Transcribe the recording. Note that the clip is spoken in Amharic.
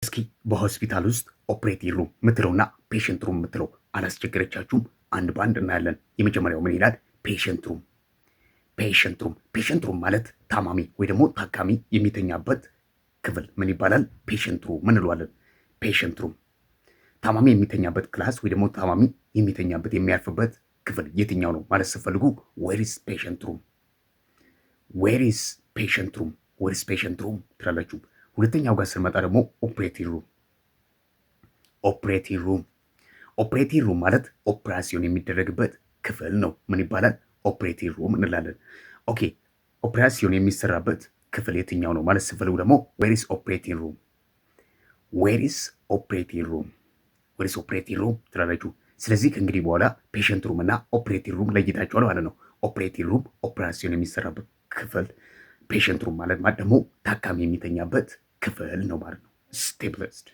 እስኪ በሆስፒታል ውስጥ ኦፕሬቲንግ ሩም ምትለውና ፔሸንት ሩም ምትለው አላስቸገረቻችሁም? አንድ በአንድ እናያለን። የመጀመሪያው ምን ይላል? ፔሸንት ሩም። ፔሸንት ሩም ማለት ታማሚ ወይ ደግሞ ታካሚ የሚተኛበት ክፍል ምን ይባላል? ፔሸንት ሩም እንለዋለን። ፔሸንት ሩም ታማሚ የሚተኛበት ክላስ ወይ ደግሞ ታማሚ የሚተኛበት የሚያርፍበት ክፍል የትኛው ነው ማለት ስትፈልጉ ዌሪስ ፔሸንት ሩም፣ ዌሪስ ፔሸንት ሩም፣ ዌሪስ ፔሸንት ሩም ትላላችሁ። ሁለተኛው ጋር ስንመጣ ደግሞ ኦፕሬቲንግ ሩም። ኦፕሬቲንግ ሩም ማለት ኦፕራሲዮን የሚደረግበት ክፍል ነው። ምን ይባላል? ኦፕሬቲንግ ሩም እንላለን። ኦኬ ኦፕራሲዮን የሚሰራበት ክፍል የትኛው ነው ማለት ስትፈልጉ ደግሞ ዌሪስ ኦፕሬቲንግ ሩም፣ ዌሪስ ኦፕሬቲንግ ሩም፣ ዌሪስ ኦፕሬቲንግ ሩም ትላላችሁ። ስለዚህ ከእንግዲህ በኋላ ፔሸንት ሩም እና ኦፕሬቲንግ ሩም ለይታችኋል ማለት ነው። ኦፕሬቲንግ ሩም ኦፕራሲዮን የሚሰራበት ክፍል፣ ፔሸንት ሩም ማለት ደግሞ ታካሚ የሚተኛበት ክፍል ነው ማለት ነው። ስቴፕልስድ